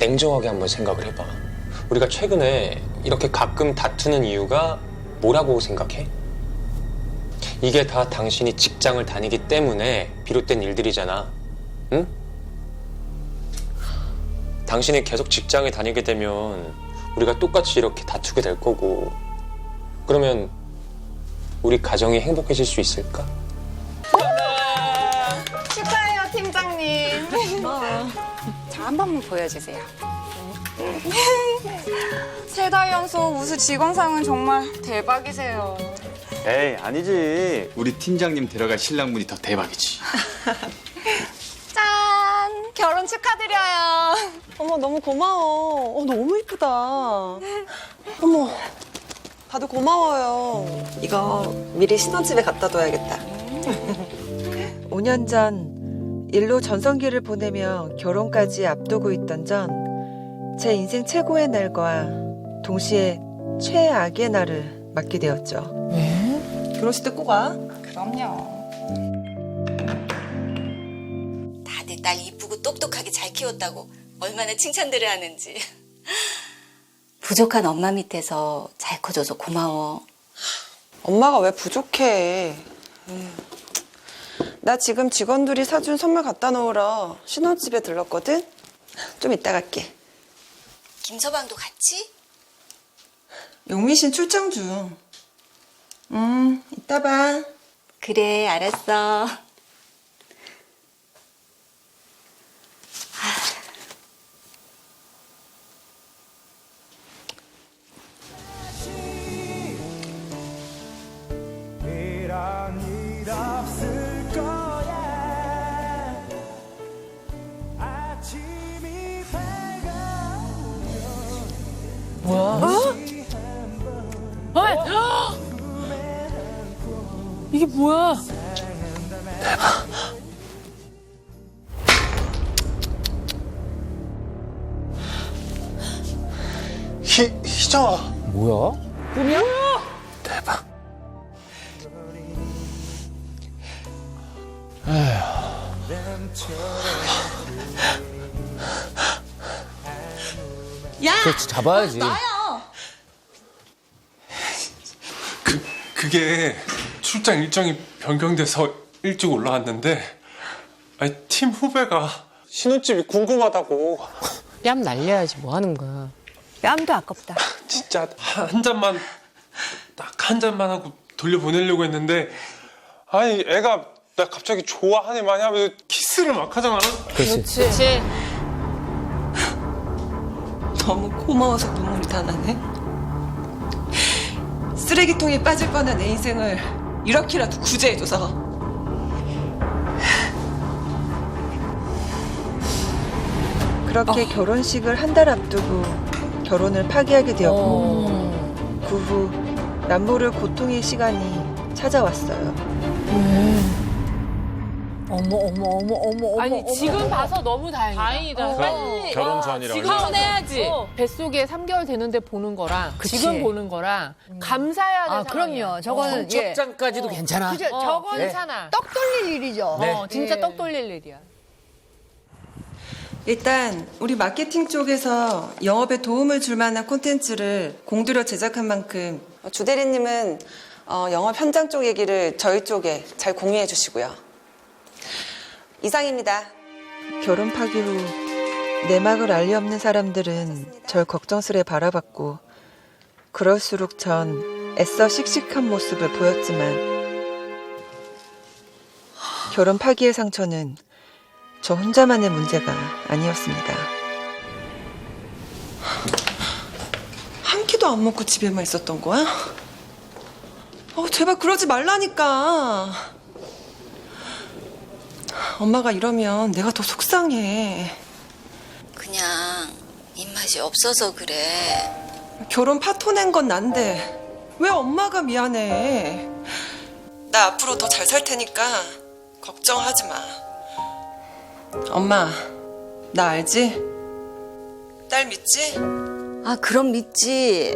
냉정하게 한번 생각을 해봐. 우리가 최근에 이렇게 가끔 다투는 이유가 뭐라고 생각해? 이게 다 당신이 직장을 다니기 때문에 비롯된 일들이잖아. 응? 당신이 계속 직장에 다니게 되면 우리가 똑같이 이렇게 다투게 될 거고, 그러면 우리 가정이 행복해질 수 있을까? 축하해요, 팀장님. 자, 한 번만 보여주세요. 3달 연속 우수 직원상은 정말 대박이세요. 에이, 아니지. 우리 팀장님 데려갈 신랑분이 더 대박이지. 짠! 결혼 축하드려요. 어머, 너무 고마워. 너무 이쁘다. 어머, 다들 고마워요. 이거 미리 신혼집에 갖다 둬야겠다. 5년 전 일로 전성기를 보내며 결혼까지 앞두고 있던 전 제 인생 최고의 날과 동시에 최악의 날을 맞게 되었죠. 결혼식 때 꼭 와. 그럼요. 다들 딸 이쁘고 똑똑하게 잘 키웠다고 얼마나 칭찬들을 하는지. 부족한 엄마 밑에서 잘 커줘서 고마워. 엄마가 왜 부족해. 나 지금 직원들이 사준 선물 갖다 놓으러 신혼집에 들렀거든? 좀 이따 갈게. 김서방도 같이? 용민 출장 중. 이따 봐. 그래, 알았어. 이런 일 없을 거야. 아침이 이게 뭐야? 희정아. 뭐야? 꿈이야? 대박. 그렇지, 잡아야지. 그게 출장 일정이 변경돼서 일찍 올라왔는데, 아니, 팀 후배가 신혼집이 궁금하다고. 뺨 날려야지 뭐 하는 거야. 뺨도 아깝다. 진짜 한 잔만, 딱 한 잔만 하고 돌려보내려고 했는데, 아니, 애가 나 갑자기 좋아하네 많이 하면서 키스를 막 하잖아. 그렇지. 너무 고마워서 눈물이 다 나네. 쓰레기통에 빠질 뻔한 내 인생을 이렇게라도 구제해줘서. 그렇게 결혼식을 한 달 앞두고 결혼을 파기하게 되었고 그 후 남모를 고통의 시간이 찾아왔어요. 아니 지금 봐서 너무 다행이다. 빨리 결혼 전이라고. 지금 해야지. 뱃속에 3개월 되는데 보는 거랑 지금 보는 거랑 감사해야 돼. 그럼요. 저거는 청첩장까지도 괜찮아. 그죠? 저건 네. 괜찮아. 떡 돌릴 일이죠. 진짜 떡 돌릴 일이야. 일단 우리 마케팅 쪽에서 영업에 도움을 줄 만한 콘텐츠를 공들여 제작한 만큼 주 대리님은 영업 현장 쪽 얘기를 저희 쪽에 잘 공유해 주시고요. 이상입니다. 결혼 파기 후 내막을 알리 없는 사람들은 절 걱정스레 바라봤고 그럴수록 전 애써 씩씩한 모습을 보였지만 결혼 파기의 상처는 저 혼자만의 문제가 아니었습니다. 한 끼도 안 먹고 집에만 있었던 거야? 제발 그러지 말라니까. 엄마가 이러면 내가 더 속상해. 그냥 입맛이 없어서 그래. 결혼 파토 낸 건 난데 왜 엄마가 미안해. 나 앞으로 더 잘 살 테니까 걱정하지 마. 엄마, 나 알지? 딸 믿지? 아, 그럼 믿지.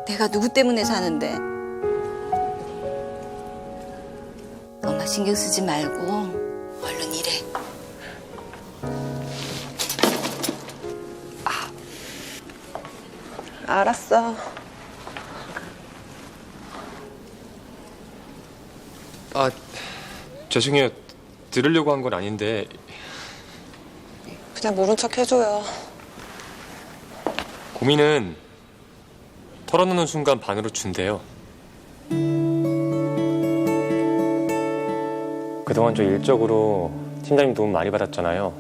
내가 누구 때문에 사는데. 엄마 신경 쓰지 말고 얼른 일해. 알았어. 아, 죄송해요. 들으려고 한 건 아닌데 그냥 모른 척 해줘요. 고민은 털어놓는 순간 반으로 준대요. 그동안 저 일적으로 팀장님 도움 많이 받았잖아요.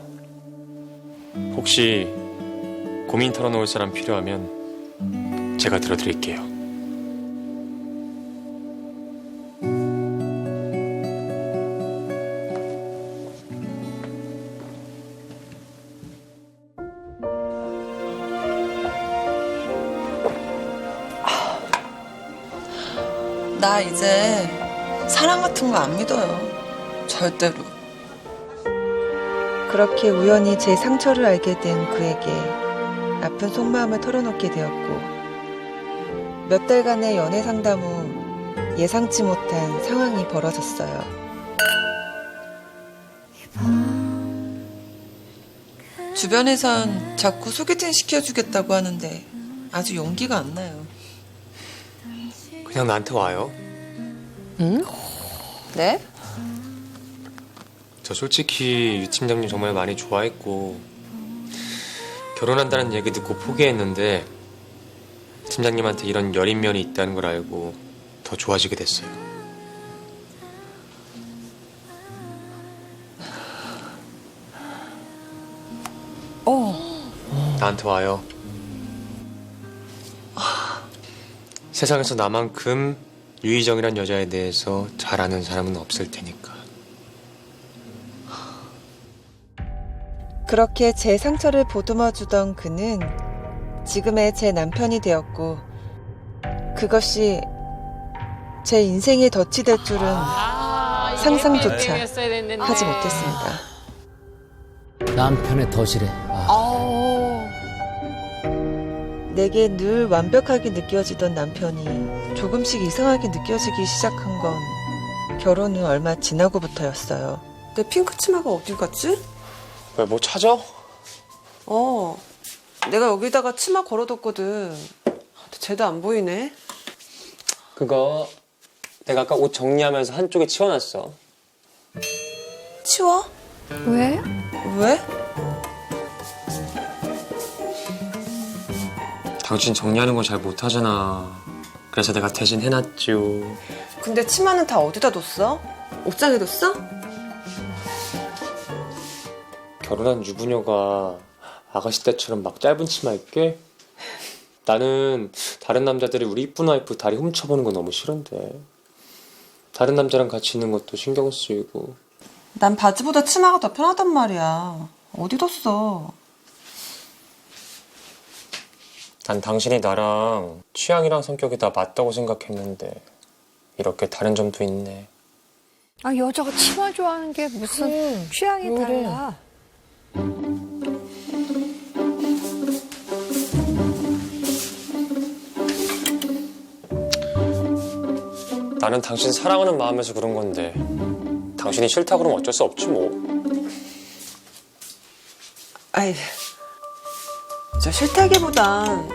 혹시 고민 털어놓을 사람 필요하면 제가 들어드릴게요. 나 이제 사랑 같은 거 안 믿어요. 절대로. 그렇게 우연히 제 상처를 알게 된 그에게 아픈 속마음을 털어놓게 되었고 몇 달간의 연애 상담 후 예상치 못한 상황이 벌어졌어요. 주변에선 자꾸 소개팅 시켜주겠다고 하는데 아주 용기가 안 나요. 그냥 나한테 와요. 네? 저 솔직히 유 팀장님 정말 많이 좋아했고 결혼한다는 얘기 듣고 포기했는데 팀장님한테 이런 여린 면이 있다는 걸 알고 더 좋아지게 됐어요. 나한테 와요. 세상에서 나만큼 유희정이란 여자에 대해서 잘 아는 사람은 없을 테니까. 그렇게 제 상처를 보듬어주던 그는 지금의 제 남편이 되었고 그것이 제 인생에 덫이 될 줄은 상상조차 하지 못했습니다. 남편의 덫이래. 내게 늘 완벽하게 느껴지던 남편이 조금씩 이상하게 느껴지기 시작한 건 결혼 후 얼마 지나고부터였어요. 내 핑크 치마가 어디 갔지? 왜 뭐 찾아? 내가 여기다가 치마 걸어뒀거든. 근데 쟤도 안 보이네. 그거 내가 아까 옷 정리하면서 한쪽에 치워놨어. 치워? 왜? 왜? 당신 정리하는 거 잘 못하잖아. 그래서 내가 대신 해놨죠. 근데 치마는 다 어디다 뒀어? 옷장에 뒀어? 결혼한 유부녀가 아가씨 때처럼 막 짧은 치마 입게? 나는 다른 남자들이 우리 이쁜 와이프 다리 훔쳐보는 거 너무 싫은데. 다른 남자랑 같이 있는 것도 신경 쓰이고. 난 바지보다 치마가 더 편하단 말이야. 어디 뒀어? 난 당신이 나랑 취향이랑 성격이 다 맞다고 생각했는데 이렇게 다른 점도 있네. 아, 여자가 치마 좋아하는 게 무슨 취향이 달라. 나는 당신 사랑하는 마음에서 그런 건데 당신이 싫다 그러면 어쩔 수 없지 뭐. 아이, 저 싫다기보단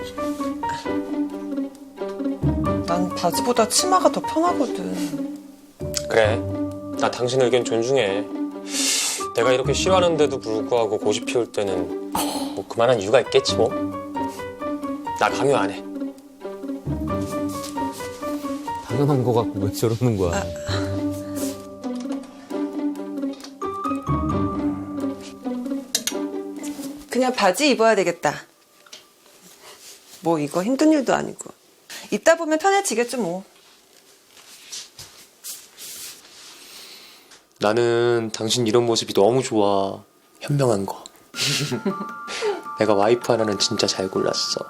난 바지보다 치마가 더 편하거든. 그래, 나 당신 의견 존중해. 내가 이렇게 싫어하는데도 불구하고 고집 피울 때는 뭐 그만한 이유가 있겠지 뭐. 나 강요 안 해. 당연한 거 같고 왜 저러는 거야. 그냥 바지 입어야 되겠다. 뭐 이거 힘든 일도 아니고. 입다 보면 편해지겠죠 뭐. 나는 당신 이런 모습이 너무 좋아. 현명한 거. 내가 와이프 하나는 진짜 잘 골랐어.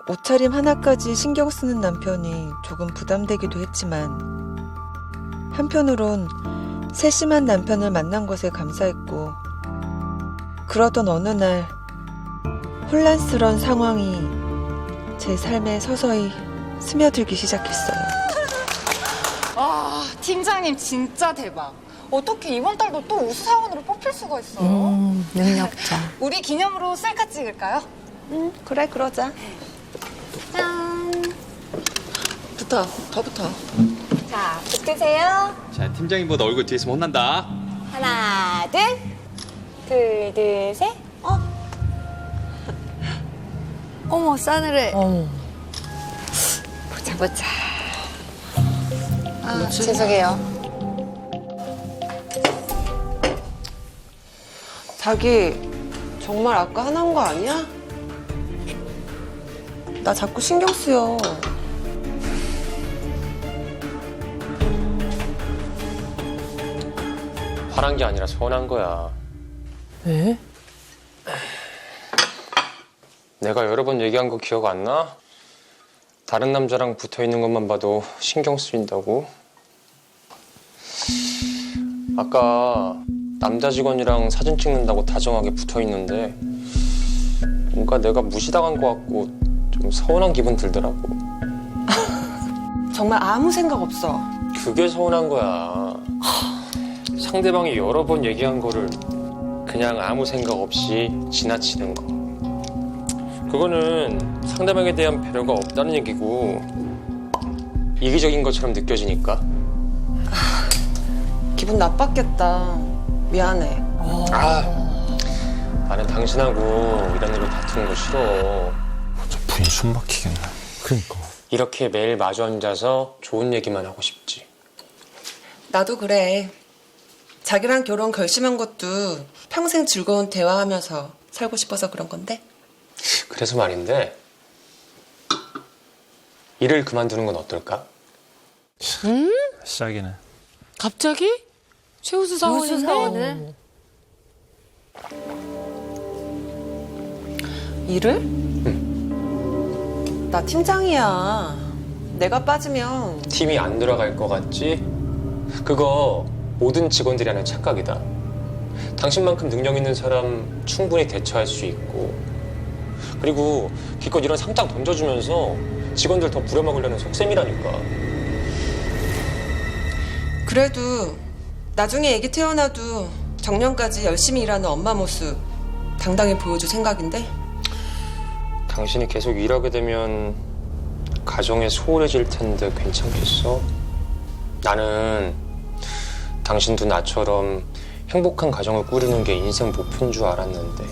옷차림 하나까지 신경 쓰는 남편이 조금 부담되기도 했지만 한편으론 세심한 남편을 만난 것에 감사했고 그러던 어느 날 혼란스러운 상황이 제 삶에 서서히 스며들기 시작했어요. 아, 팀장님 진짜 대박. 어떻게 이번 달도 또 우수사원으로 뽑힐 수가 있어요? 능력자. 우리 기념으로 셀카 찍을까요? 그래, 그러자. 짠. 더 붙어. 자, 붙으세요. 자, 팀장님보다 얼굴 뒤에 있으면 혼난다. 하나, 둘, 셋. 어머, 싸늘해. 보자. 아, 죄송해요. 자기, 정말 아까 화난 거 아니야? 나 자꾸 신경 쓰여. 화난 게 아니라 서운한 거야. 왜? 내가 여러 번 얘기한 거 기억 안 나? 다른 남자랑 붙어 있는 것만 봐도 신경 쓰인다고. 아까 남자 직원이랑 사진 찍는다고 다정하게 붙어 있는데 뭔가 내가 무시당한 것 같고 좀 서운한 기분 들더라고. 정말 아무 생각 없어. 그게 서운한 거야. 상대방이 여러 번 얘기한 거를 그냥 아무 생각 없이 지나치는 거. 그거는 상대방에 대한 배려가 없다는 얘기고 이기적인 것처럼 느껴지니까. 기분 나빴겠다. 미안해. 나는 당신하고 이런 일로 다투는 거 싫어. 저 분이 숨 막히겠네. 그러니까. 이렇게 매일 마주 앉아서 좋은 얘기만 하고 싶지. 나도 그래. 자기랑 결혼 결심한 것도 평생 즐거운 대화하면서 살고 싶어서 그런 건데. 그래서 말인데 일을 그만두는 건 어떨까? 시작이네. 갑자기? 최우수 사원인데? 사원을? 일을? 나 팀장이야. 내가 빠지면 팀이 안 들어갈 것 같지? 그거 모든 직원들이 하는 착각이다. 당신만큼 능력 있는 사람 충분히 대처할 수 있고, 그리고 기껏 이런 상장 던져주면서 직원들 더 부려먹으려는 속셈이라니까. 그래도 나중에 애기 태어나도 정년까지 열심히 일하는 엄마 모습 당당히 보여줄 생각인데. 당신이 계속 일하게 되면 가정에 소홀해질 텐데 괜찮겠어? 나는 당신도 나처럼 행복한 가정을 꾸리는 게 인생 목표인 줄 알았는데.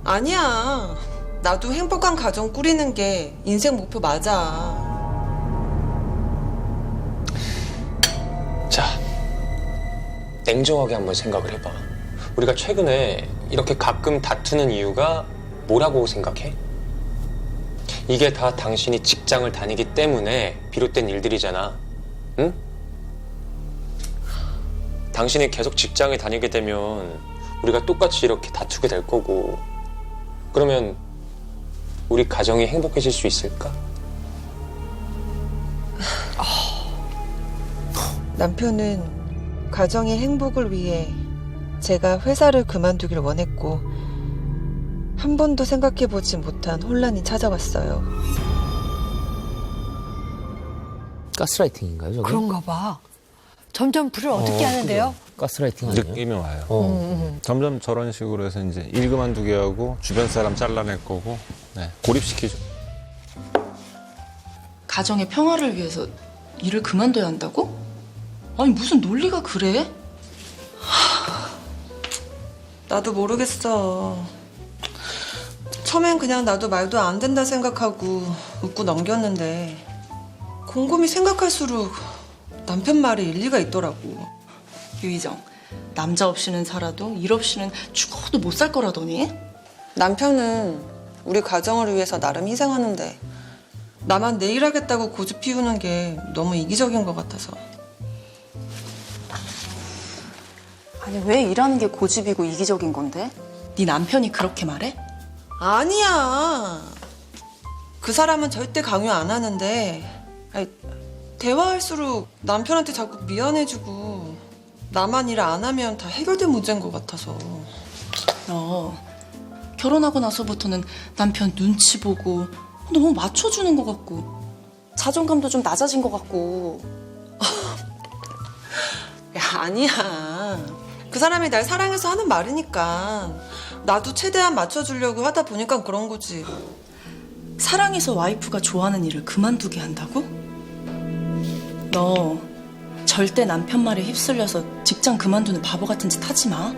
아니야. 나도 행복한 가정 꾸리는 게 인생 목표 맞아. 자, 냉정하게 한번 생각을 해봐. 우리가 최근에 이렇게 가끔 다투는 이유가 뭐라고 생각해? 이게 다 당신이 직장을 다니기 때문에 비롯된 일들이잖아. 응? 당신이 계속 직장에 다니게 되면 우리가 똑같이 이렇게 다투게 될 거고, 그러면 우리 가정이 행복해질 수 있을까? 남편은 가정의 행복을 위해 제가 회사를 그만두길 원했고 한 번도 생각해보지 못한 혼란이 찾아왔어요. 가스라이팅인가요, 저게? 그런가 봐. 점점 불을 어떻게 하는데요? 가스라이팅 아니에요? 느낌이 와요. 점점 저런 식으로 해서 이제 일 그만두게 하고 주변 사람 잘라낼 거고, 네, 고립시키죠. 가정의 평화를 위해서 일을 그만둬야 한다고? 아니 무슨 논리가 그래? 나도 모르겠어. 처음엔 그냥 나도 말도 안 된다 생각하고 웃고 넘겼는데 곰곰이 생각할수록 남편 말에 일리가 있더라고. 유희정, 남자 없이는 살아도 일 없이는 죽어도 못 살 거라더니? 남편은 우리 가정을 위해서 나름 희생하는데 나만 내 일하겠다고 고집 피우는 게 너무 이기적인 것 같아서. 아니 왜 일하는 게 고집이고 이기적인 건데? 네 남편이 그렇게 말해? 아니야. 그 사람은 절대 강요 안 하는데 아니, 대화할수록 남편한테 자꾸 미안해지고 나만 일 안 하면 다 해결된 문제인 것 같아서. 결혼하고 나서부터는 남편 눈치 보고 너무 맞춰주는 것 같고 자존감도 좀 낮아진 것 같고. 야, 아니야. 그 사람이 날 사랑해서 하는 말이니까. 나도 최대한 맞춰주려고 하다 보니까 그런 거지. 사랑해서 와이프가 좋아하는 일을 그만두게 한다고? 너 절대 남편 말에 휩쓸려서 직장 그만두는 바보 같은 짓 하지 마.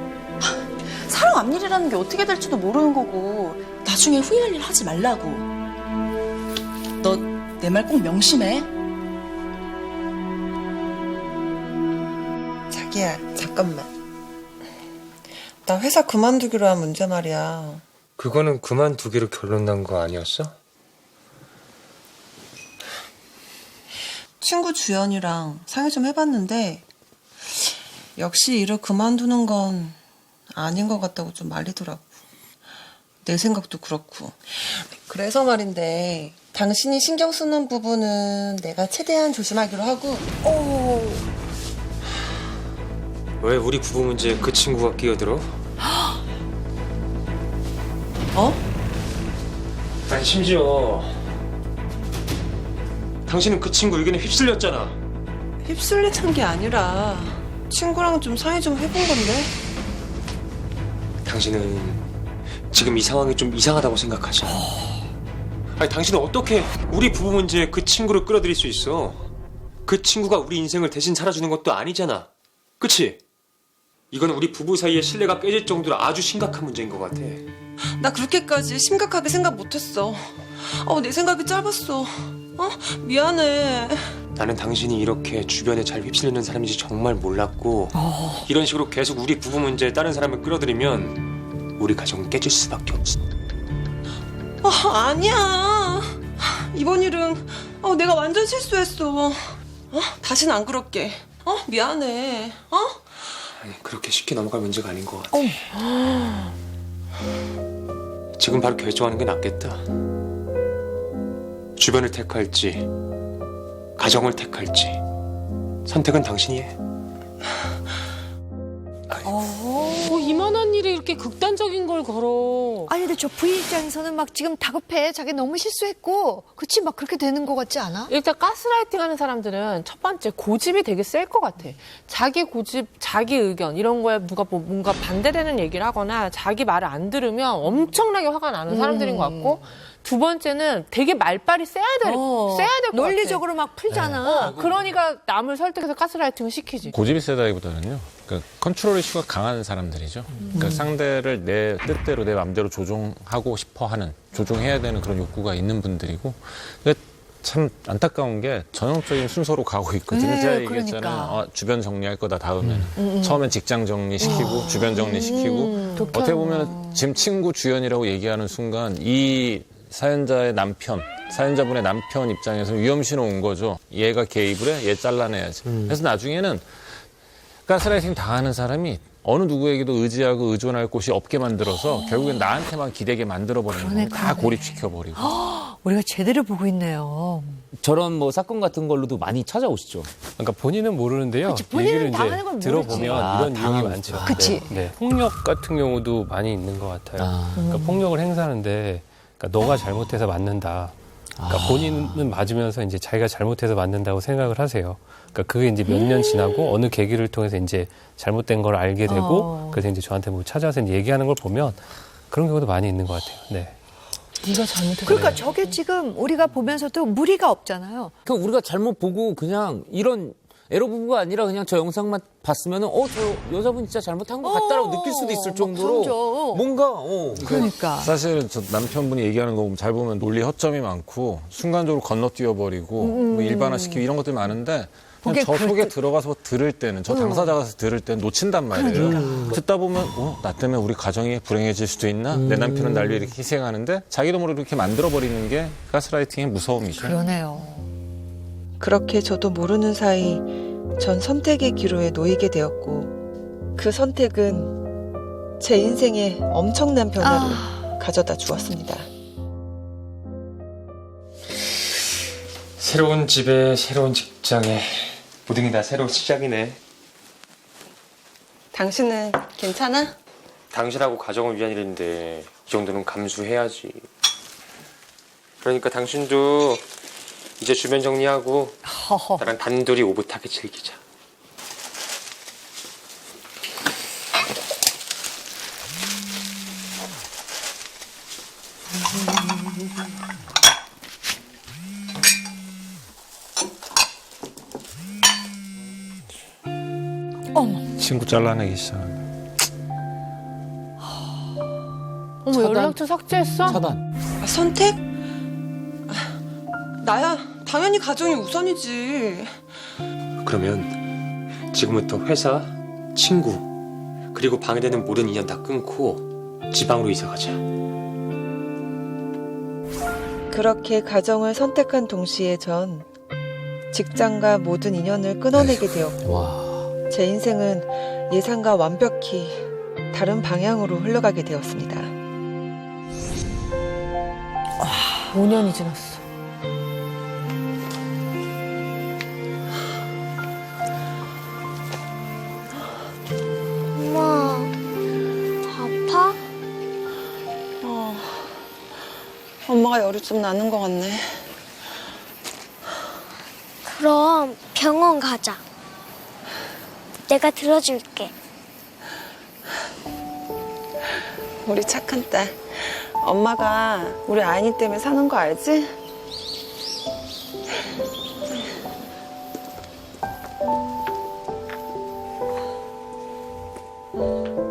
사랑 앞일이라는 게 어떻게 될지도 모르는 거고 나중에 후회할 일 하지 말라고. 너 내 말 꼭 명심해. 자기야, 잠깐만. 나 회사 그만두기로 한 문제 말이야. 그거는 그만두기로 결론 난 거 아니었어? 친구 주연이랑 상의 좀 해봤는데 역시 일을 그만두는 건 아닌 것 같다고 좀 말리더라고. 내 생각도 그렇고. 그래서 말인데 당신이 신경 쓰는 부분은 내가 최대한 조심하기로 하고. 왜 우리 부부 문제에 그 친구가 끼어들어? 어? 아니 심지어 당신은 그 친구 의견에 휩쓸렸잖아. 휩쓸리는 게 아니라 친구랑 좀 상의 좀 해본 건데. 당신은 지금 이 상황이 좀 이상하다고 생각하지? 아니 당신은 어떻게 우리 부부 문제에 그 친구를 끌어들일 수 있어? 그 친구가 우리 인생을 대신 살아주는 것도 아니잖아. 그치? 이건 우리 부부 사이의 신뢰가 깨질 정도로 아주 심각한 문제인 것 같아. 나 그렇게까지 심각하게 생각 못했어. 내 생각이 짧았어. 미안해. 나는 당신이 이렇게 주변에 잘 휩쓸리는 사람인지 정말 몰랐고 이런 식으로 계속 우리 부부 문제에 다른 사람을 끌어들이면 우리 가정은 깨질 수밖에 없어. 아니야. 이번 일은 내가 완전 실수했어. 다시는 안 그럴게. 미안해. 아니, 그렇게 쉽게 넘어갈 문제가 아닌 것 같아. 지금 바로 결정하는 게 낫겠다. 주변을 택할지 가정을 택할지 선택은 당신이 해. 이만한 일이 이렇게 극단적인 걸 걸어. 아니 근데 저 부인 입장에서는 막 지금 다급해. 자기 너무 실수했고 그치 막 그렇게 되는 것 같지 않아? 일단 가스라이팅 하는 사람들은 첫 번째 고집이 되게 셀 것 같아. 자기 고집, 자기 의견 이런 거에 누가 뭐 뭔가 반대되는 얘기를 하거나 자기 말을 안 들으면 엄청나게 화가 나는 사람들인 것 같고 두 번째는 되게 말빨이 세야 될 것 같아. 논리적으로 막 풀잖아. 그러니까 남을 설득해서 가스라이팅을 시키지. 고집이 세다기보다는요. 그러니까 컨트롤 이슈가 강한 사람들이죠. 그러니까 상대를 내 뜻대로 내 마음대로 조종하고 싶어하는, 조종해야 되는 그런 욕구가 있는 분들이고. 그러니까 참 안타까운 게 전형적인 순서로 가고 있거든요. 네, 제가 얘기했잖아요. 주변 정리할 거다 다음에는. 처음엔 직장 정리시키고 주변 정리시키고 어떻게 보면 지금 친구 주연이라고 얘기하는 순간 이 사연자의 남편, 사연자분의 남편 입장에서는 위험신호 온 거죠. 얘가 개입을 해, 얘 잘라내야지. 그래서 나중에는 가스라이팅 당하는 사람이 어느 누구에게도 의지하고 의존할 곳이 없게 만들어서 결국엔 나한테만 기대게 만들어버리는 거예요. 다 고립시켜버리고. 우리가 제대로 보고 있네요. 저런 뭐 사건 같은 걸로도 많이 찾아오시죠. 그러니까 본인은 모르는데요. 그치, 본인은 얘기를 당하는 건 이제 모르지. 들어보면 이런 유형이 많죠. 그치. 네. 폭력 같은 경우도 많이 있는 것 같아요. 그러니까 폭력을 행사하는데 그러니까 너가 잘못해서 맞는다. 그러니까 본인은 맞으면서 이제 자기가 잘못해서 맞는다고 생각을 하세요. 그러니까 그게 이제 몇 년 지나고 어느 계기를 통해서 이제 잘못된 걸 알게 되고 그래서 이제 저한테 뭐 찾아와서 이제 얘기하는 걸 보면 그런 경우도 많이 있는 것 같아요. 네. 네가 잘못했어. 그러니까 저게 지금 우리가 보면서도 무리가 없잖아요. 그럼 우리가 잘못 보고 그냥 이런 에러 부부가 아니라 그냥 저 영상만 봤으면은 저 여자분 진짜 잘못한 것 같다라고 느낄 수도 있을 정도로 뭔가 그러니까 사실 저 남편분이 얘기하는 거 보면 잘 보면 논리 허점이 많고 순간적으로 건너뛰어버리고 뭐 일반화시키고 이런 것들이 많은데 그냥 저 속에 들어가서 들을 때는 저 당사자가 들을 때는 놓친단 말이에요. 듣다 보면 나 때문에 우리 가정이 불행해질 수도 있나? 내 남편은 날 위해 이렇게 희생하는데 자기도 모르게 이렇게 만들어버리는 게 가스라이팅의 무서움이죠. 그러네요. 그렇게 저도 모르는 사이 전 선택의 기로에 놓이게 되었고 그 선택은 제 인생에 엄청난 변화를 가져다 주었습니다. 새로운 집에 새로운 직장에 모든 게 다 새로운 시작이네. 당신은 괜찮아? 당신하고 가정을 위한 일인데 이 정도는 감수해야지. 그러니까 당신도 이제 주변 정리하고 나랑 단둘이 오붓하게 즐기자. 친구 잘라내기 시작하네. 어머, 연락처 삭제했어? 차단. 선택? 나야 당연히 가정이 우선이지. 그러면 지금부터 회사, 친구, 그리고 방해되는 모든 인연 다 끊고 지방으로 이사 가자. 그렇게 가정을 선택한 동시에 전 직장과 모든 인연을 끊어내게 되었고 와. 제 인생은 예상과 완벽히 다른 방향으로 흘러가게 되었습니다. 5년이 지났어. 엄마, 아파? 엄마가 열이 좀 나는 것 같네. 그럼 병원 가자. 내가 들어줄게. 우리 착한 딸. 엄마가 우리 아이니 때문에 사는 거 알지?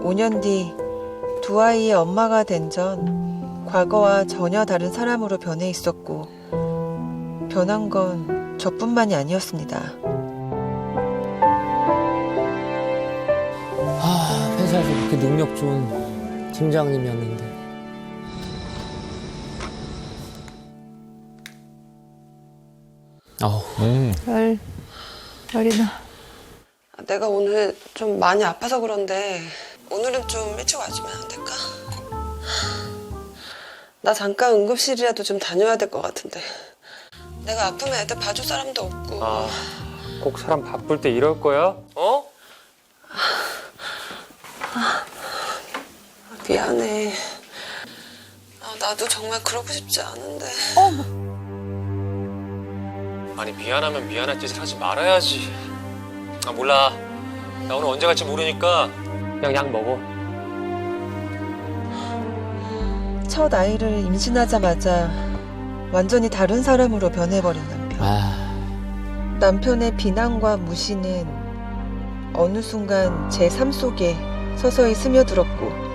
오 년 뒤 두 아이의 엄마가 된 전 과거와 전혀 다른 사람으로 변해 있었고 변한 건 저뿐만이 아니었습니다. 회사에서 그렇게 능력 좋은 팀장님이었는데. 열이 나. 내가 오늘 좀 많이 아파서 그런데 오늘은 좀 일찍 와주면 안 될까? 나 잠깐 응급실이라도 좀 다녀야 될 것 같은데. 내가 아프면 애들 봐줄 사람도 없고. 꼭 사람 바쁠 때 이럴 거야? 어? 미안해. 나도 정말 그러고 싶지 않은데. 아니 미안하면 미안한 짓을 하지 말아야지. 몰라. 나 오늘 언제 갈지 모르니까 그냥 약 먹어. 첫 아이를 임신하자마자 완전히 다른 사람으로 변해버린 남편. 남편의 비난과 무시는 어느 순간 제 삶 속에 서서히 스며들었고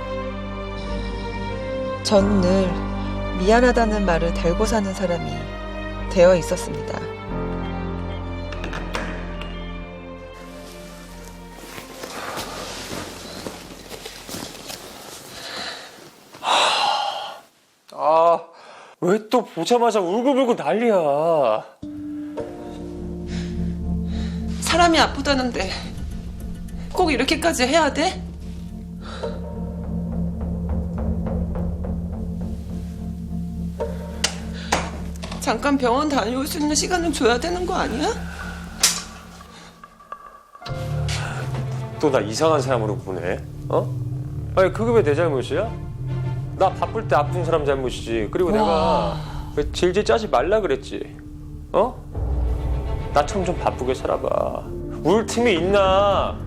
전 늘 미안하다는 말을 달고 사는 사람이 되어 있었습니다. 왜 또 보자마자 울고불고 난리야. 사람이 아프다는데 꼭 이렇게까지 해야 돼? 잠깐 병원 다녀올 수 있는 시간은 줘야 되는 거 아니야? 또 나 이상한 사람으로 보네. 아니 그게 왜 내 잘못이야? 나 바쁠 때 아픈 사람 잘못이지. 그리고 내가 왜 질질 짜지 말라 그랬지. 나처럼 좀 바쁘게 살아봐. 울 틈이 있나?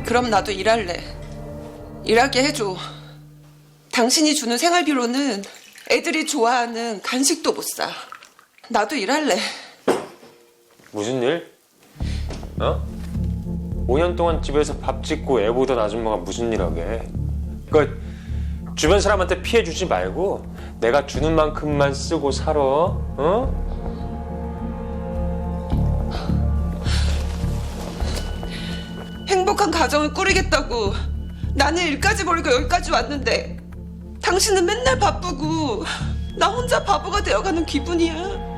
그럼 나도 일할래. 일하게 해줘. 당신이 주는 생활비로는 애들이 좋아하는 간식도 못 사. 나도 일할래. 무슨 일? 5년 동안 집에서 밥 짓고 애 보던 아줌마가 무슨 일 하게? 그러니까 주변 사람한테 피해 주지 말고 내가 주는 만큼만 쓰고 살아. 행복한 가정을 꾸리겠다고 나는 일까지 버리고 여기까지 왔는데 당신은 맨날 바쁘고 나 혼자 바보가 되어가는 기분이야.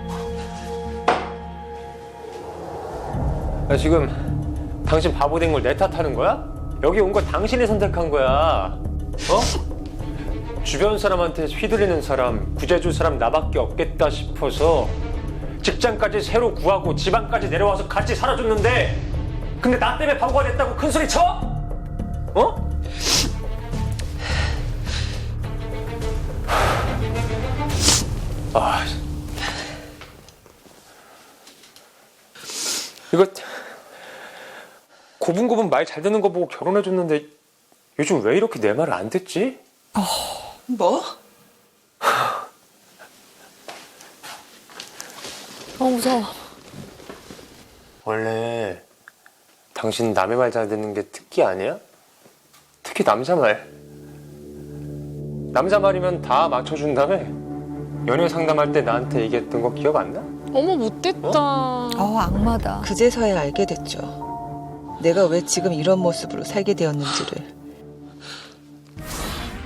나 지금 당신 바보 된 걸 내 탓하는 거야? 여기 온 거 당신이 선택한 거야. 주변 사람한테 휘둘리는 사람, 구제줄 사람 나밖에 없겠다 싶어서 직장까지 새로 구하고 지방까지 내려와서 같이 살아줬는데 근데 나 때문에 바보가 됐다고 큰 소리 쳐? 이거 고분고분 말 잘 듣는 거 보고 결혼해줬는데 요즘 왜 이렇게 내 말을 안 듣지? 뭐? 무서워. 원래 당신 남의 말 잘 듣는 게 특기 아니야? 특히 남자 말. 남자 말이면 다 맞춰준 다음에 연애 상담할 때 나한테 얘기했던 거 기억 안 나? 어머 못됐다. 악마다. 그제서야 알게 됐죠. 내가 왜 지금 이런 모습으로 살게 되었는지를.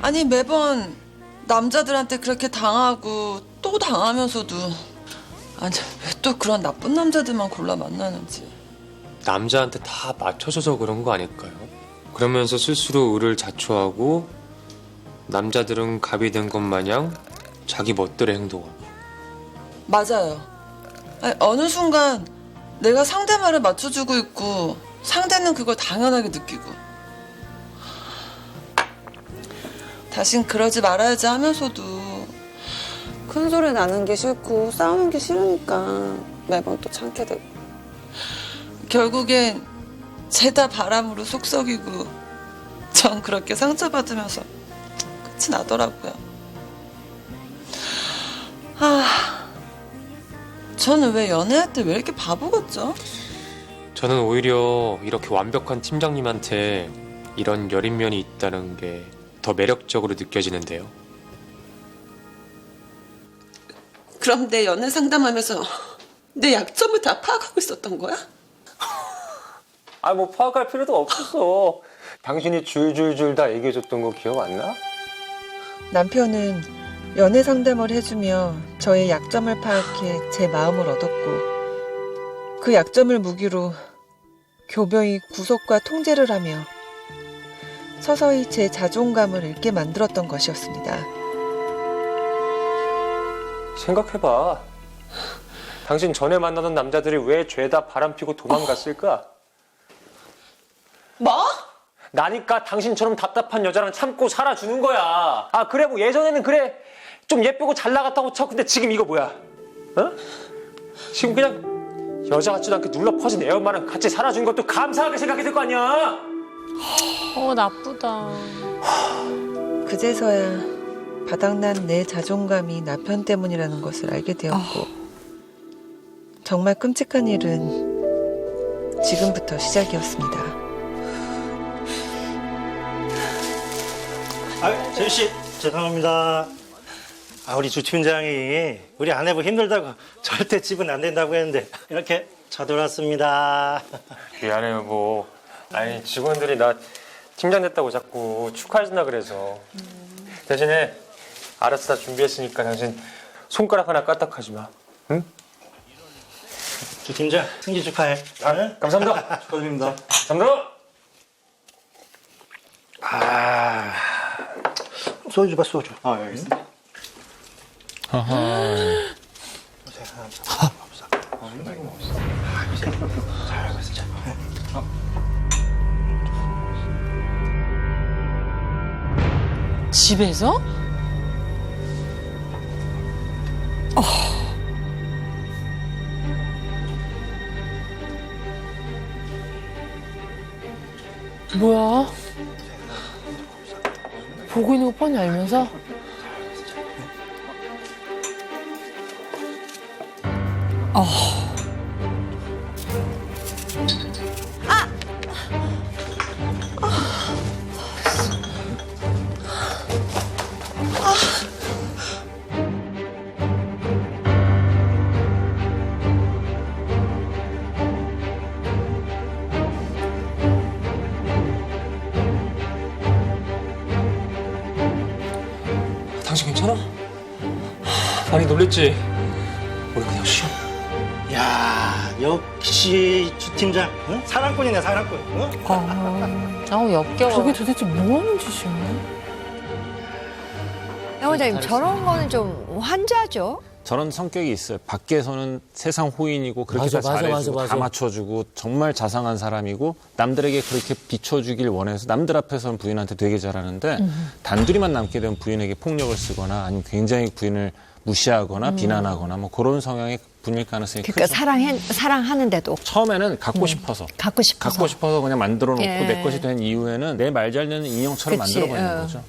아니 매번 남자들한테 그렇게 당하고 또 당하면서도 아니 왜 또 그런 나쁜 남자들만 골라 만나는지. 남자한테 다 맞춰줘서 그런 거 아닐까요? 그러면서 스스로 의를 자초하고 남자들은 갑이 된 것 마냥 자기 멋대로 행동하고. 맞아요. 아니, 어느 순간 내가 상대 말을 맞춰주고 있고 상대는 그걸 당연하게 느끼고 다신 그러지 말아야지 하면서도 큰 소리 나는 게 싫고 싸우는 게 싫으니까 매번 또 참게 되고 결국엔 죄다 바람으로 속 썩이고 전 그렇게 상처받으면서 끝이 나더라고요. 저는 왜 연애할 때 왜 이렇게 바보 같죠? 저는 오히려 이렇게 완벽한 팀장님한테 이런 여린 면이 있다는 게 더 매력적으로 느껴지는데요. 그럼 내 연애 상담하면서 내 약점을 다 파악하고 있었던 거야? 뭐 파악할 필요도 없었어. 당신이 줄줄줄 다 얘기해줬던 거 기억 안 나? 남편은 연애 상담을 해주며 저의 약점을 파악해 제 마음을 얻었고 그 약점을 무기로 교묘히 구속과 통제를 하며 서서히 제 자존감을 잃게 만들었던 것이었습니다. 생각해봐. 당신 전에 만나던 남자들이 왜 죄다 바람피고 도망갔을까? 뭐? 나니까 당신처럼 답답한 여자랑 참고 살아주는 거야. 그래 뭐 예전에는 그래 좀 예쁘고 잘 나갔다고 쳐. 근데 지금 이거 뭐야? 어? 지금 그냥 여자 같지도 않게 눌러 퍼진 애 엄마랑 같이 살아준 것도 감사하게 생각해야 될 거 아니야? 나쁘다. 그제서야 바닥난 내 자존감이 남편 때문이라는 것을 알게 되었고 정말 끔찍한 일은 지금부터 시작이었습니다. 재유 씨, 죄송합니다. 우리 주 팀장이 우리 아내분 힘들다고 절대 집은 안 된다고 했는데 이렇게 쳐들어왔습니다. 미안해 여보. 아니 직원들이 나 팀장 됐다고 자꾸 축하해준다 그래서. 대신에 알아서 다 준비했으니까 당신 손가락 하나 까딱하지 마. 응? 주 팀장 승진 축하해. 감사합니다. 축하드립니다. 감사합니다. 소주 봐, 소주. 여기 있습니다. 집에서? 뭐야? 보고 있는 거 뻔히 알면서? 당신 괜찮아? 많이 놀랬지? 우리 그냥 쉬어. 야, 역시 주 팀장. 응? 사랑꾼이네, 사랑꾼. 응? 역겨워. 저게 도대체 뭐 하는 짓이야? 양 원장님, 저런 거는 좀 환자죠? 저런 성격이 있어요. 밖에서는 세상 호인이고 그렇게 다 잘해주고 다 맞춰주고 정말 자상한 사람이고 남들에게 그렇게 비춰주길 원해서 남들 앞에서는 부인한테 되게 잘하는데 단둘이만 남게 되면 부인에게 폭력을 쓰거나 아니면 굉장히 부인을 무시하거나 비난하거나 뭐 그런 성향의 분일 가능성이 그러니까 크죠. 사랑하는데도. 처음에는 갖고 싶어서 그냥 만들어 놓고 내 것이 된 이후에는 내 말 잘 듣는 인형처럼 만들어 버리는 거죠.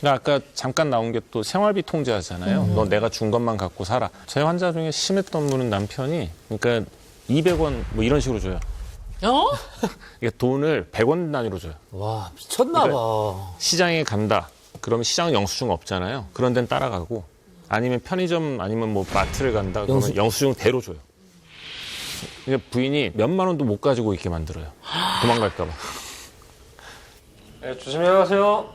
그러니까 아까 잠깐 나온 게 또 생활비 통제하잖아요. 너 내가 준 것만 갖고 살아. 제 환자 중에 심했던 분은 남편이 그러니까 200원 뭐 이런 식으로 줘요. 어? 이게 돈을 100원 단위로 줘요. 와, 미쳤나 봐. 그러니까 시장에 간다. 그러면 시장은 영수증 없잖아요. 그런 데는 따라가고 아니면 편의점 아니면 뭐 마트를 간다. 그러면 영수증 대로 줘요. 그러니까 부인이 몇만 원도 못 가지고 있게 만들어요. 도망갈까 봐. 네, 조심히 가세요.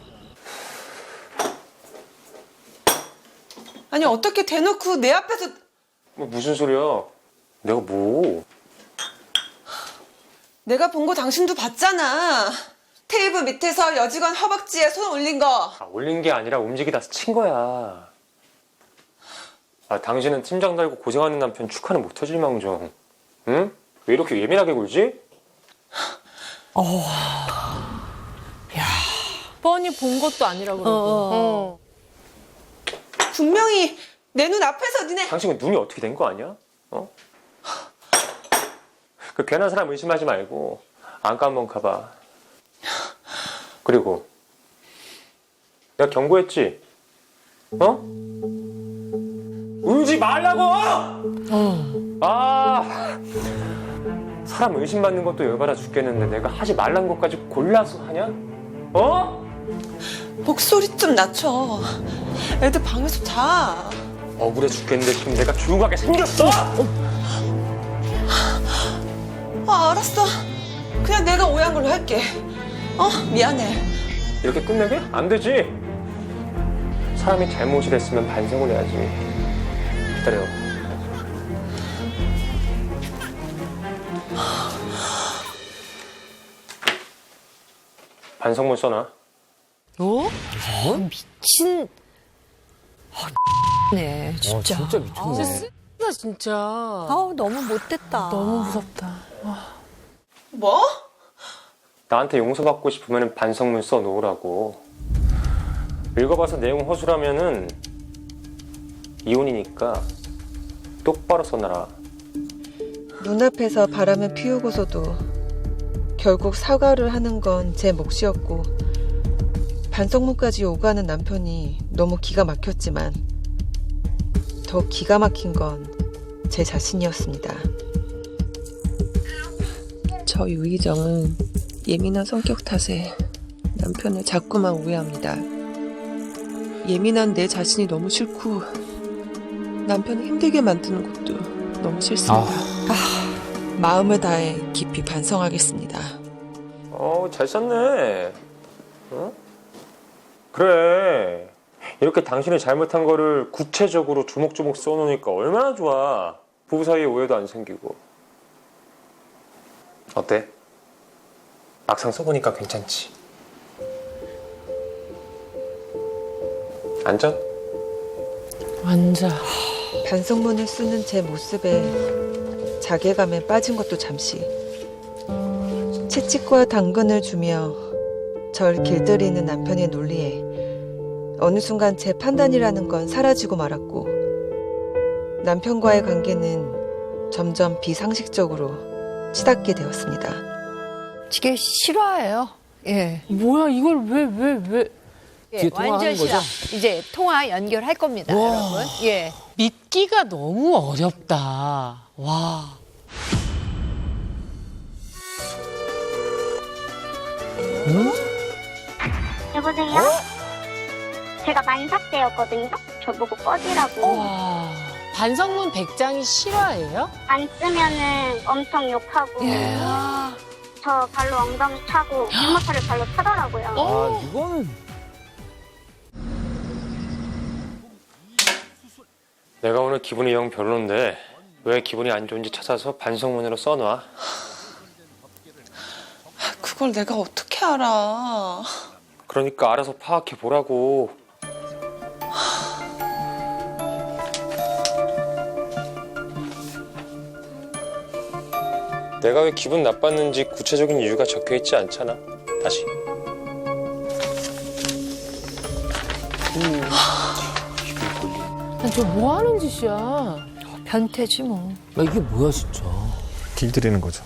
아니 어떻게 대놓고 내 앞에서 무슨 소리야? 내가 뭐? 내가 본 거 당신도 봤잖아. 테이블 밑에서 여직원 허벅지에 손 올린 거. 아, 올린 게 아니라 움직이다 스친 거야. 아, 당신은 팀장 달고 고생하는 남편 축하는 못 해줄 망정. 응? 왜 이렇게 예민하게 굴지? 뻔히 본 것도 아니라 그러고. 분명히 내 눈 앞에서 니네. 당신은 눈이 어떻게 된 거 아니야? 어? 그 괜한 사람 의심하지 말고 안과 한번 가봐. 그리고 내가 경고했지? 어? 울지 말라고! 아, 사람 의심받는 것도 열받아 죽겠는데 내가 하지 말란 것까지 골라서 하냐? 어? 목소리 좀 낮춰. 애들 방에서 자. 억울해 죽겠는데 지금 내가 조용하게 생겼어? 알았어. 그냥 내가 오해한 걸로 할게. 미안해. 이렇게 끝내게? 안 되지. 사람이 잘못을 했으면 반성을 해야지. 기다려. 반성문 써놔. 어? 미친. 네, 진짜. 진짜 미쳤네. 나 진짜. 너무 못됐다. 너무 무섭다. 뭐? 나한테 용서받고 싶으면 반성문 써놓으라고. 읽어봐서 내용 허술하면은 이혼이니까 똑바로 써놔라. 눈앞에서 바람을 피우고서도 결국 사과를 하는 건 제 몫이었고 반성문까지 요구하는 남편이 너무 기가 막혔지만 더 기가 막힌 건 제 자신이었습니다. 저 유희정은 예민한 성격 탓에 남편을 자꾸만 오해합니다. 예민한 내 자신이 너무 싫고 남편을 힘들게 만드는 것도 너무 싫습니다. 마음을 다해 깊이 반성하겠습니다. 잘 썼네. 어? 그래. 이렇게 당신이 잘못한 거를 구체적으로 조목조목 써놓으니까 얼마나 좋아. 부부 사이에 오해도 안 생기고. 어때? 막상 써보니까 괜찮지? 앉아? 앉아. 반성문을 쓰는 제 모습에 자괴감에 빠진 것도 잠시. 채찍과 당근을 주며 절 길들이는 남편의 논리에 어느 순간 제 판단이라는 건 사라지고 말았고 남편과의 관계는 점점 비상식적으로 치닫게 되었습니다. 이게 실화예요. 예. 뭐야 이걸 왜? 예, 완전 실화. 이제 통화 연결할 겁니다, 여러분. 예. 믿기가 너무 어렵다. 와. 여보세요? 제가 만삭제였거든요? 저보고 꺼지라고. 와. 반성문 100장이 실화예요? 안 쓰면은 엄청 욕하고 저 발로 엉덩이 차고 유모차를 발로 차더라고요. 이거는. 내가 오늘 기분이 영 별론데 왜 기분이 안 좋은지 찾아서 반성문으로 써놔. 그걸 내가 어떻게 알아. 그러니까 알아서 파악해 보라고. 내가 왜 기분 나빴는지 구체적인 이유가 적혀 있지 않잖아. 다시. 저 뭐 하는 짓이야? 변태지 뭐. 이게 뭐야 진짜. 길들이는 거죠.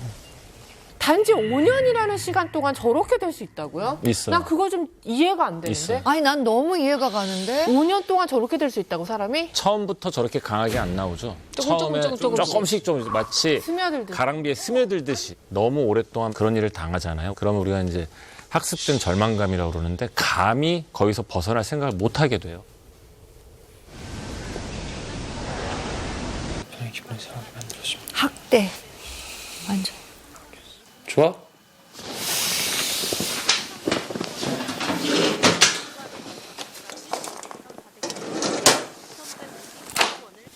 단지 5년이라는 시간 동안 저렇게 될 수 있다고요? 있어요. 난 그거 좀 이해가 안 되는데. 있어요. 아니 난 너무 이해가 가는데. 5년 동안 저렇게 될 수 있다고 사람이? 처음부터 저렇게 강하게 안 나오죠. 조금씩. 조금씩 좀 마치 스며들듯이. 가랑비에 스며들듯이 너무 오랫동안 그런 일을 당하잖아요. 그러면 우리가 이제 학습된 절망감이라고 그러는데 감히 거기서 벗어날 생각을 못 하게 돼요. 기분이 상하게 만들어줍니다. 학대. 완전. 좋아?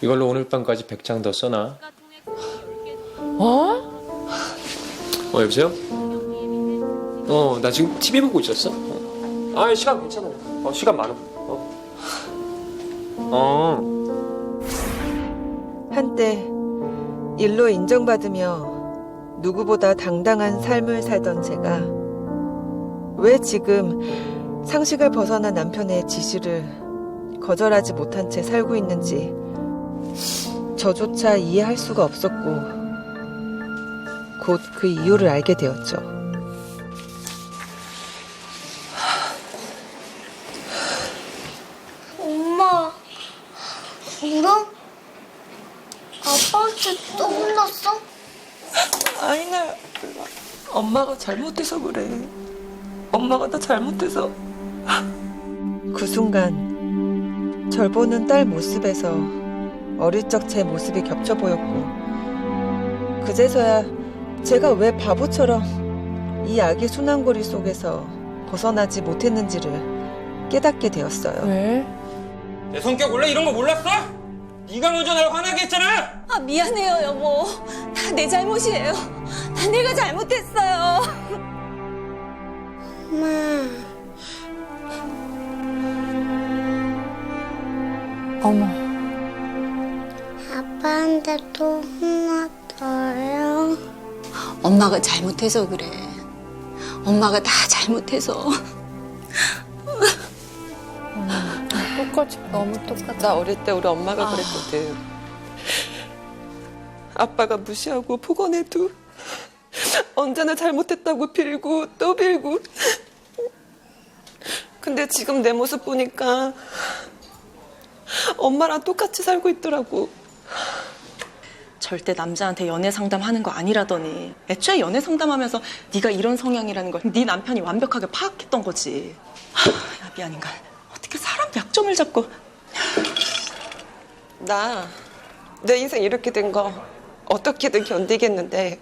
이걸로 오늘 밤까지 100장 더 써놔. 여보세요? 나 지금 TV 보고 있었어. 시간 괜찮아. 시간 많아. 한때 일로 인정받으며 누구보다 당당한 삶을 살던 제가 왜 지금 상식을 벗어난 남편의 지시를 거절하지 못한 채 살고 있는지 저조차 이해할 수가 없었고 곧 그 이유를 알게 되었죠. 엄마, 울어? 아빠한테 또 혼났어? 아이나, 엄마가 잘못해서 그래. 엄마가 나 잘못해서. 그 순간 절 보는 딸 모습에서 어릴 적 제 모습이 겹쳐 보였고 그제서야 제가 왜 바보처럼 이 악의 순환고리 속에서 벗어나지 못했는지를 깨닫게 되었어요. 왜? 내 성격 원래 이런 거 몰랐어? 네가 먼저 날 화나게 했잖아. 아, 미안해요, 여보. 다 내 잘못이에요. 다 내가 잘못했어요. 엄마. 어머. 아빠한테 또 혼났어요. 엄마가 잘못해서 그래. 엄마가 다 잘못해서. 똑같이 너무 똑같아. 나 어릴 때 우리 엄마가 그랬거든. 아빠가 무시하고 폭언해도 언제나 잘못했다고 빌고 또 빌고. 근데 지금 내 모습 보니까 엄마랑 똑같이 살고 있더라고. 절대 남자한테 연애 상담하는 거 아니라더니 애초에 연애 상담하면서 네가 이런 성향이라는 걸 네 남편이 완벽하게 파악했던 거지. 야, 미안인가. 어떻게 사람 약점을 잡고. 나 내 인생 이렇게 된 거 어떻게든 견디겠는데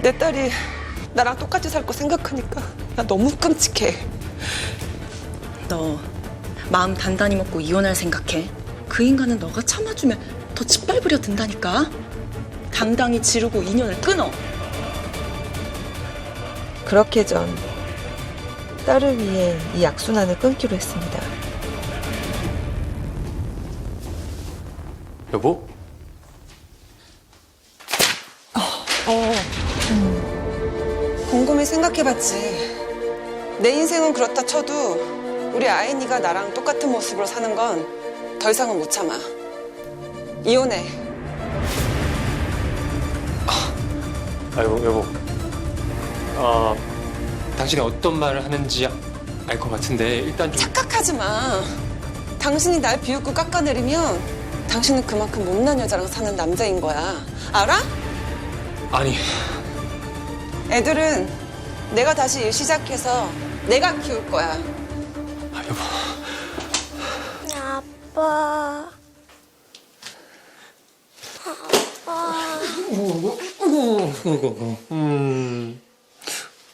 내 딸이 나랑 똑같이 살 거 생각하니까 나 너무 끔찍해. 너 마음 단단히 먹고 이혼할 생각해. 그 인간은 너가 참아주면 더 짓밟으려 든다니까. 당당히 지르고 인연을 끊어. 그렇게 전 딸을 위해 이 악순환을 끊기로 했습니다. 여보? 곰곰이 생각해봤지. 내 인생은 그렇다 쳐도 우리 아이니가 나랑 똑같은 모습으로 사는 건 더 이상은 못 참아. 이혼해. 여보. 당신이 어떤 말을 하는지 알 것 같은데 일단 좀 착각하지 마. 당신이 날 비웃고 깎아내리면 당신은 그만큼 못난 여자랑 사는 남자인 거야. 알아? 아니 애들은 내가 다시 일 시작해서 내가 키울 거야. 여보. 아빠.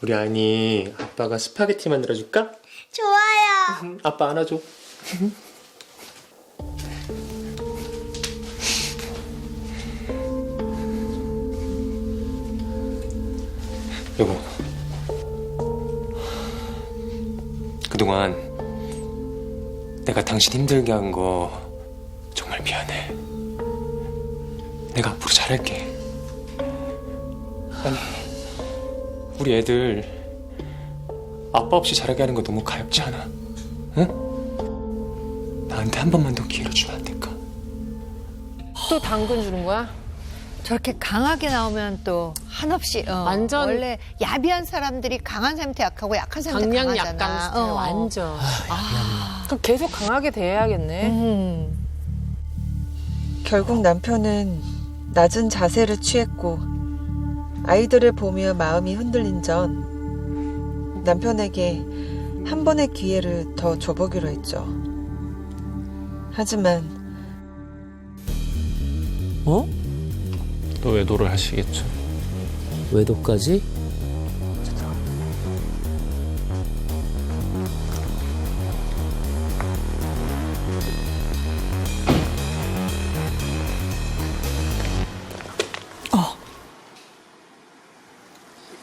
우리 아니 아빠가 스파게티 만들어줄까? 좋아요. 아빠 안아줘. 여보, 그동안 내가 당신 힘들게 한 거 정말 미안해. 내가 앞으로 잘할게. 아니, 우리 애들 아빠 없이 자라게 하는 거 너무 가엽지 않아? 응? 나 나한테 한 번만 더 기회를 주면 안 될까? 또 당근 주는 거야? 저렇게 강하게 나오면 또 한없이 완전 원래 야비한 사람들이 강한 사람한테 약하고 약한 사람한테 강약 강하잖아. 약간 스타일 완전. 그럼 계속 강하게 대해야겠네. 결국 남편은 낮은 자세를 취했고 아이들을 보며 마음이 흔들린 전 남편에게 한 번의 기회를 더 줘보기로 했죠. 하지만 또 외도를 하시겠죠. 외도까지?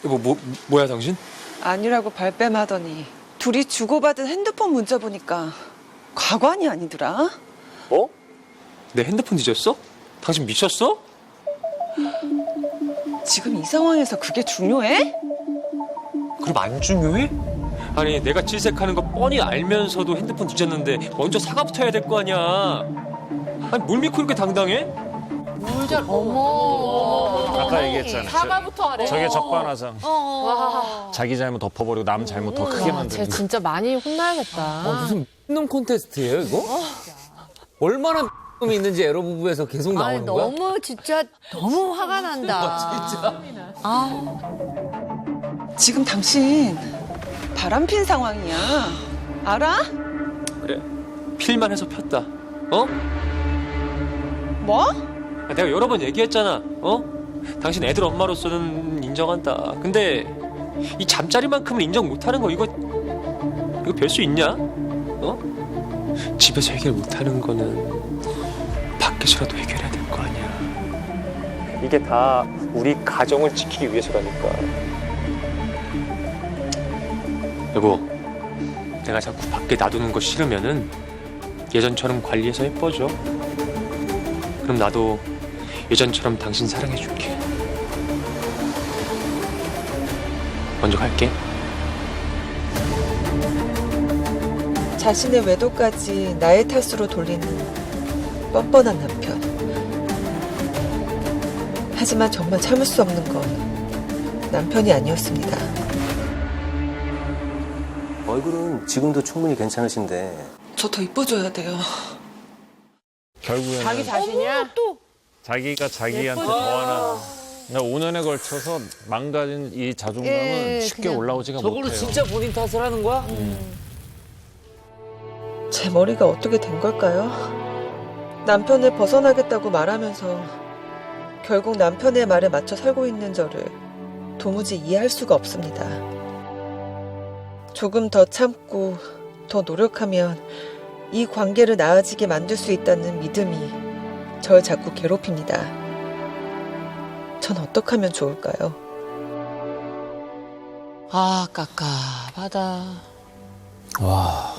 여보, 뭐야 당신? 아니라고 발뺌하더니 둘이 주고받은 핸드폰 문자 보니까 가관이 아니더라. 뭐? 내 핸드폰 뒤졌어? 당신 미쳤어? 지금 이 상황에서 그게 중요해? 그럼 안 중요해? 아니 내가 질색하는 거 뻔히 알면서도 핸드폰 뒤졌는데 먼저 사과부터 해야 될 거 아니야. 아니 뭘 믿고 이렇게 당당해? 물잘 어머. 아까 얘기했잖아. 사과부터 하래. 저게 적반하장. 와. 자기 잘못 덮어버리고 남 잘못 더 크게 쟤 만드는 거. 진짜 많이 혼나야겠다. 무슨 놈 콘테스트예요 이거? 얼마나 놈이 있는지 에러 부부에서 계속 나오는 거야? 너무 진짜 너무 화가 난다. 진짜. 지금 당신 바람핀 상황이야. 알아? 그래 필만 해서 폈다. 어? 뭐? 내가 여러 번 얘기했잖아. 당신 애들 엄마로서는 인정한다. 근데 이 잠자리만큼은 인정 못하는 거 이거 별 수 있냐? 집에서 해결 못하는 거는 밖에서라도 해결해야 될 거 아니야. 이게 다 우리 가정을 지키기 위해서라니까. 여보, 내가 자꾸 밖에 놔두는 거 싫으면은 예전처럼 관리해서 예뻐져. 그럼 나도 예전처럼 당신 사랑해줄게. 먼저 갈게. 자신의 외도까지 나의 탓으로 돌리는 뻔뻔한 남편. 하지만 정말 참을 수 없는 건 남편이 아니었습니다. 얼굴은 지금도 충분히 괜찮으신데 저 더 이뻐져야 돼요. 결국에는 자기 자신이야? 또 자기가 자기한테 예뻐져. 더 하나. 그러니까 5년에 걸쳐서 망가진 이 자존감은 예, 쉽게 그냥 올라오지가 저걸로 못해요. 진짜 본인 탓을 하는 거야? 제 머리가 어떻게 된 걸까요? 남편을 벗어나겠다고 말하면서 결국 남편의 말에 맞춰 살고 있는 저를 도무지 이해할 수가 없습니다. 조금 더 참고 더 노력하면 이 관계를 나아지게 만들 수 있다는 믿음이 절 자꾸 괴롭힙니다. 전 어떻게 하면 좋을까요? 아, 깝깝하다. 와.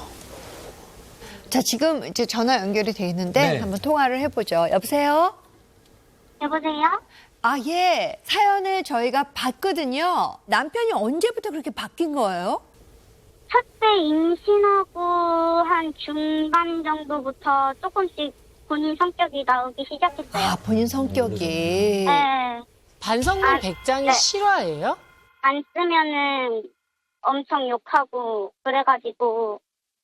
자, 지금 이제 전화 연결이 돼 있는데 네. 한번 통화를 해보죠. 여보세요? 여보세요? 아, 예. 사연을 저희가 봤거든요. 남편이 언제부터 그렇게 바뀐 거예요? 첫째 임신하고 한 중반 정도부터 조금씩 본인 성격이 나오기 시작했어요. 아, 본인 성격이. 네. 반성문 100장이 네. 실화예요? 안 쓰면은 엄청 욕하고 그래가지고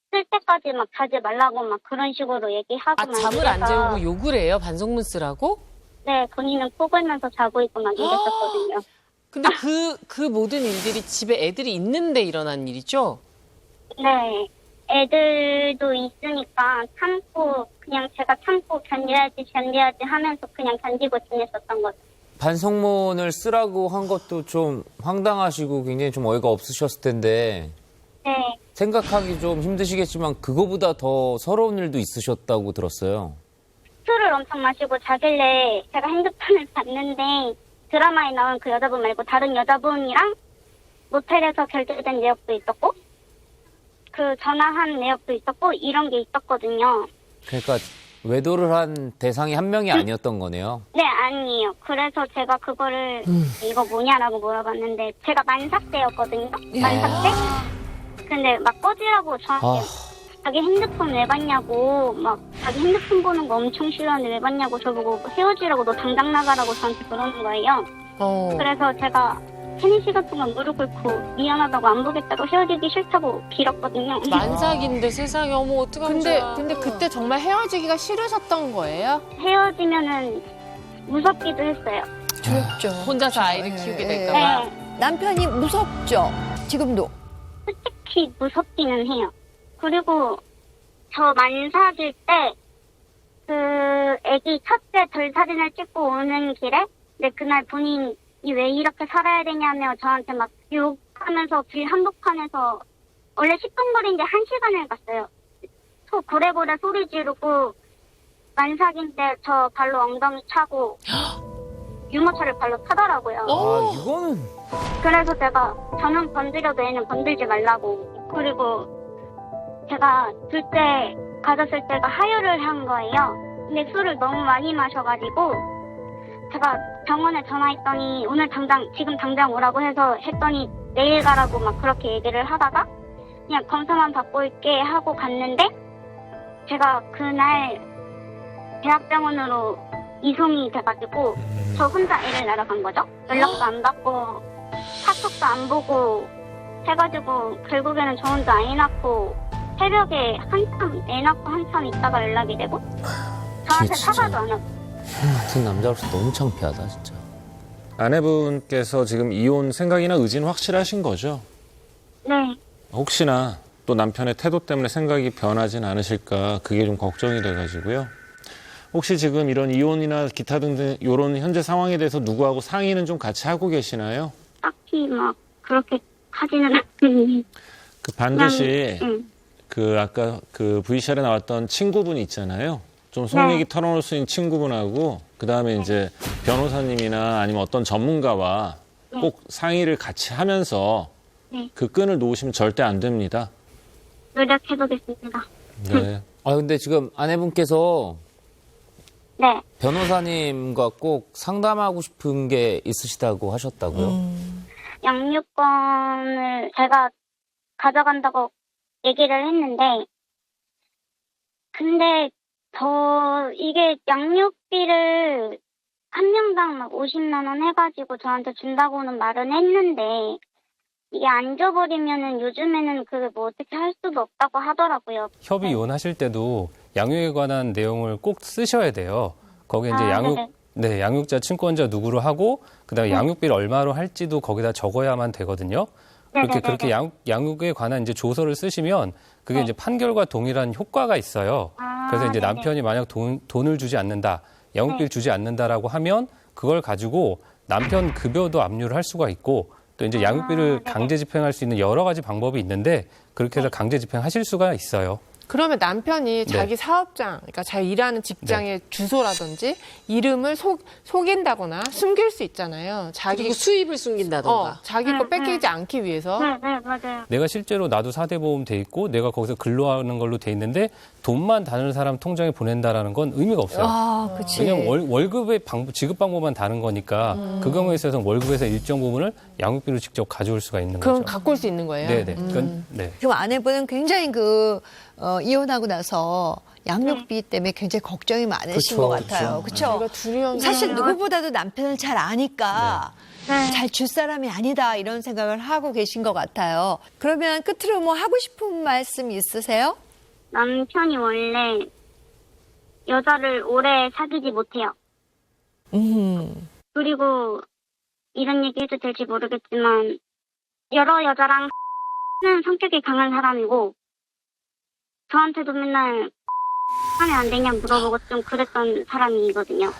쓸 때까지 막 자지 말라고 막 그런 식으로 얘기하고 아, 막 잠을 안 이래서 재우고 욕을 해요? 반성문 쓰라고? 네, 본인은 코 골면서 자고 있고 막 이랬었거든요. 근데 그 모든 일들이 집에 애들이 있는데 일어난 일이죠? 네. 애들도 있으니까 참고 그냥 제가 참고 견뎌야지 하면서 그냥 견디고 지냈었던 거죠. 반성문을 쓰라고 한 것도 좀 황당하시고 굉장히 좀 어이가 없으셨을 텐데 네. 생각하기 좀 힘드시겠지만 그거보다 더 서러운 일도 있으셨다고 들었어요. 술을 엄청 마시고 자길래 제가 핸드폰을 봤는데 드라마에 나온 그 여자분 말고 다른 여자분이랑 모텔에서 결제된 내역도 있었고 그 전화한 내역도 있었고 이런 게 있었거든요. 그러니까 외도를 한 대상이 한 명이 아니었던 거네요. 네, 아니에요. 그래서 제가 그거를 이거 뭐냐라고 물어봤는데 제가 만삭 때였거든요. 만삭 때? 근데 막 꺼지라고 저한테 자기 핸드폰 왜 봤냐고, 막 자기 핸드폰 보는 거 엄청 싫어하는데 왜 봤냐고 저보고 헤어지라고 너 당장 나가라고 저한테 그러는 거예요. 그래서 제가 3-4시간 동안 무릎 꿇고 미안하다고 안 보겠다고 헤어지기 싫다고 빌었거든요. 만삭인데 세상에 어머 어떡하면 근데 그때 정말 헤어지기가 싫으셨던 거예요? 헤어지면은 무섭기도 했어요. 두렵죠. 혼자서 아이를 키우게 될까 봐. 남편이 무섭죠. 지금도. 솔직히 무섭기는 해요. 그리고 저 만삭일 때 그 애기 첫째 덜 사진을 찍고 오는 길에 근데 그날 본인이 왜 이렇게 살아야 되냐며 저한테 막 욕하면서 길 한복판에서 원래 10분 거리인데 1시간을 갔어요. 소 고래고래 소리 지르고 만삭인데 저 발로 엉덩이 차고 유모차를 발로 타더라고요. 이거는. 그래서 제가 저는 건드려도 애는 건들지 말라고. 그리고 제가 둘째 가졌을 때가 하혈을 한 거예요. 근데 술을 너무 많이 마셔가지고 제가 병원에 전화했더니 오늘 당장 지금 당장 오라고 해서 했더니 내일 가라고 막 그렇게 얘기를 하다가 그냥 검사만 받고 있게 하고 갔는데 제가 그날 대학병원으로 이송이 돼가지고 저 혼자 애를 날아간 거죠. 연락도 안 받고 카톡도 안 보고 해가지고 결국에는 저 혼자 애 낳고 새벽에 한참 애 낳고 한참 있다가 연락이 되고 저한테 사과도 안 하고. 같은 남자로서 너무 창피하다 진짜. 아내분께서 지금 이혼 생각이나 의지는 확실하신 거죠? 네. 혹시나 또 남편의 태도 때문에 생각이 변하진 않으실까 그게 좀 걱정이 돼가지고요. 혹시 지금 이런 이혼이나 기타 등등 이런 현재 상황에 대해서 누구하고 상의는 좀 같이 하고 계시나요? 딱히 막 그렇게 하지는 않는. 그 반드시 그 아까 그 VCR에 나왔던 친구분이 있잖아요. 좀 속 얘기 털어놓을 수 있는 친구분하고 그다음에 이제 변호사님이나 아니면 어떤 전문가와 꼭 상의를 같이 하면서 그 끈을 놓으시면 절대 안 됩니다. 노력해보겠습니다. 네. 근데 지금 아내분께서 네. 변호사님과 꼭 상담하고 싶은 게 있으시다고 하셨다고요? 양육권을 제가 가져간다고 얘기를 했는데 근데 이게 양육비를 한 명당 막 50만 원 해가지고 저한테 준다고는 말은 했는데 이게 안 줘버리면은 요즘에는 그게 뭐 어떻게 할 수도 없다고 하더라고요. 협의 이혼하실 때도 양육에 관한 내용을 꼭 쓰셔야 돼요. 거기에 이제 양육자, 친권자 누구로 하고 그다음에 양육비를 얼마로 할지도 거기다 적어야만 되거든요. 그렇게 양육에 관한 이제 조서를 쓰시면 그게 이제 판결과 동일한 효과가 있어요. 그래서 이제 남편이 만약 돈을 주지 않는다, 양육비를 주지 않는다라고 하면 그걸 가지고 남편 급여도 압류를 할 수가 있고 또 이제 양육비를 강제 집행할 수 있는 여러 가지 방법이 있는데 그렇게 해서 강제 집행하실 수가 있어요. 그러면 남편이 자기 사업장, 그러니까 자기 일하는 직장의 주소라든지 이름을 속인다거나 숨길 수 있잖아요. 그리고 수입을 숨긴다던가. 자기 거 뺏기지 않기 위해서. 네, 맞아요. 내가 실제로 나도 4대 보험 돼 있고 내가 거기서 근로하는 걸로 돼 있는데 돈만 다른 사람 통장에 보낸다라는 건 의미가 없어요. 그치. 왜냐면 월급의 지급 방법만 다른 거니까 그 경우에 있어서는 월급에서 일정 부분을 양육비로 직접 가져올 수가 있는 그럼 거죠. 갖고 올 수 있는 거예요? 네네. 그럼 아내분은 굉장히 이혼하고 나서 양육비 때문에 굉장히 걱정이 많으신 것 같아요. 그렇죠? 사실 누구보다도 남편을 잘 아니까 잘 줄 사람이 아니다 이런 생각을 하고 계신 것 같아요. 그러면 끝으로 뭐 하고 싶은 말씀 있으세요? 남편이 원래 여자를 오래 사귀지 못해요. 그리고 이런 얘기 해도 될지 모르겠지만 여러 여자랑 는 성격이 강한 사람이고 저한테도 맨날 하면 안 되냐 물어보고 좀 그랬던 사람이거든요.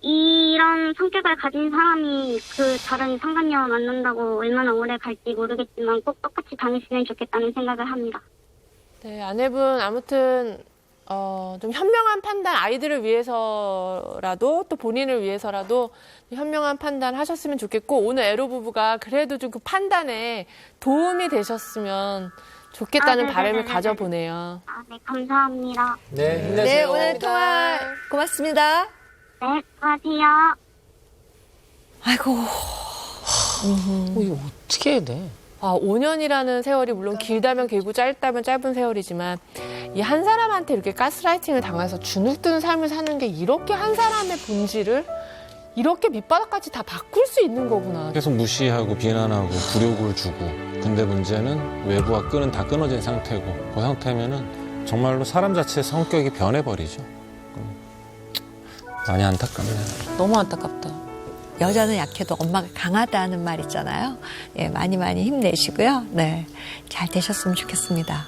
이런 성격을 가진 사람이 다른 상간녀와 만난다고 얼마나 오래 갈지 모르겠지만 꼭 똑같이 다녔으면 좋겠다는 생각을 합니다. 네, 아내분 아무튼 좀 현명한 판단, 아이들을 위해서라도 또 본인을 위해서라도 현명한 판단 하셨으면 좋겠고 오늘 애로 부부가 그래도 좀 그 판단에 도움이 되셨으면 좋겠다는 바람을 가져보네요. 네, 감사합니다. 네, 힘내세요. 네, 오늘 통화 고맙습니다. 네, 수고하세요. 아이고. 이거 어떻게 해야 돼? 5년이라는 세월이 물론 길다면 길고 짧다면 짧은 세월이지만 이 한 사람한테 이렇게 가스라이팅을 당해서 주눅드는 삶을 사는 게 이렇게 한 사람의 본질을 이렇게 밑바닥까지 다 바꿀 수 있는 거구나. 계속 무시하고 비난하고 굴욕을 주고. 근데 문제는 외부와 끈은 다 끊어진 상태고 그 상태면은 정말로 사람 자체의 성격이 변해버리죠. 많이 안타깝네요. 너무 안타깝다. 여자는 약해도 엄마가 강하다는 말 있잖아요. 예, 많이 힘내시고요. 네, 잘 되셨으면 좋겠습니다.